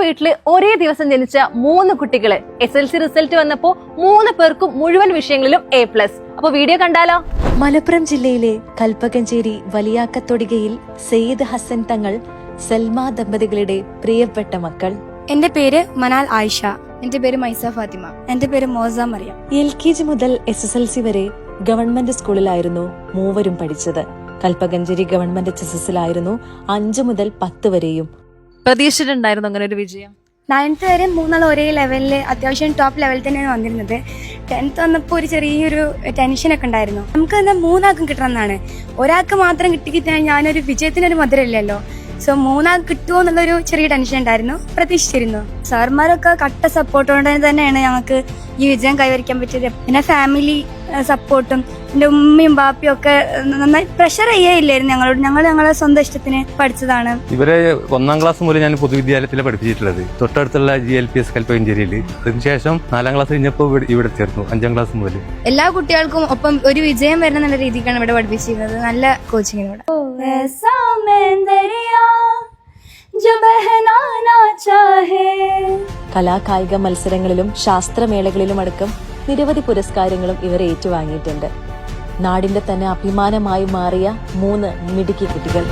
വീട്ടില് ഒരേ ദിവസം ജനിച്ച 3 കുട്ടികള് SLC റിസൾട്ട് വന്നപ്പോ 3 പേർക്കും മുഴുവൻ വിഷയങ്ങളിലും A+. അപ്പൊ വീഡിയോ കണ്ടാലോ? മലപ്പുറം ജില്ലയിലെ കൽപ്പകഞ്ചേരി വലിയാക്കത്തൊടികയിൽ സയ്യിദ് ഹസൻ തങ്ങൾ സൽമ ദമ്പതികളുടെ പ്രിയപ്പെട്ട മക്കൾ. എന്റെ പേര് മനാൽ ആയിഷ. എന്റെ പേര് മൈസ ഫാത്തിമ. എന്റെ പേര് മോസ മറിയം. LKG മുതൽ SSLC വരെ ഗവൺമെന്റ് സ്കൂളിലായിരുന്നു മൂവരും പഠിച്ചത്. കൽപ്പകഞ്ചേരി ഗവൺമെന്റ് HSSലായിരുന്നു 5 മുതൽ 10 വരെയും. പ്രതീക്ഷിച്ചിട്ടുണ്ടായിരുന്നു അങ്ങനെ ഒരു വിജയം? 9th വരെ 3 ഒരേ ലെവലില് അത്യാവശ്യം ടോപ്പ് ലെവലിൽ തന്നെയാണ് വന്നിരുന്നത്. 10th വന്നപ്പോൾ ഒരു ചെറിയൊരു ടെൻഷനൊക്കെ ഉണ്ടായിരുന്നു. നമുക്ക് തന്നെ 3 ആൾക്കും കിട്ടണമെന്നാണ്. ഒരാൾക്ക് മാത്രം കിട്ടിക്കിട്ടാൽ ഞാനൊരു വിജയത്തിനൊരു മധുരമില്ലല്ലോ. സോ 3 ആൾക്ക് കിട്ടുമോ എന്നുള്ളൊരു ചെറിയ ടെൻഷൻ ഉണ്ടായിരുന്നു. പ്രതീക്ഷിച്ചിരുന്നു. സാർമാരൊക്കെ കട്ട സപ്പോർട്ടോടെ തന്നെയാണ് ഞങ്ങൾക്ക് ഈ വിജയം കൈവരിക്കാൻ പറ്റിയത്. പിന്നെ ഫാമിലി സപ്പോർട്ടും എന്റെ ഉമ്മയും ബാപ്പയും ഒക്കെ നന്നായി പ്രഷർ ചെയ്യില്ലായിരുന്നു ഞങ്ങളോട്. ഞങ്ങളെ സ്വന്തം ഇഷ്ടത്തിന് പഠിച്ചതാണ്. ഇവരെ 1ാം ക്ലാസ് മുതൽ ഞാൻ പൊതുവിദ്യാലയത്തിലാണ് പഠിപ്പിച്ചിട്ടുള്ളത്, തൊട്ടടുത്തുള്ള GLPS കൽപ്പകഞ്ചേരിയിൽ. അതിനുശേഷം 4ാം ക്ലാസ് കഴിഞ്ഞപ്പോൾ ഇവിടെ ചേർന്നു 5ാം ക്ലാസ് മുതൽ. എല്ലാ കുട്ടികൾക്കും ഒപ്പം ഒരു വിജയം വരുന്ന നല്ല രീതിക്കാണ് ഇവിടെ പഠിപ്പിച്ചിരുന്നത്. നല്ല കോച്ചിങ്ങിനോട്. കലാകായിക മത്സരങ്ങളിലും ശാസ്ത്രമേളകളിലും അടക്കം നിരവധി പുരസ്കാരങ്ങളും ഇവർ ഏറ്റുവാങ്ങിയിട്ടുണ്ട്. നാടിന്റെ തന്നെ അഭിമാനമായി മാറിയ 3 മിടുക്കി കുട്ടികൾ.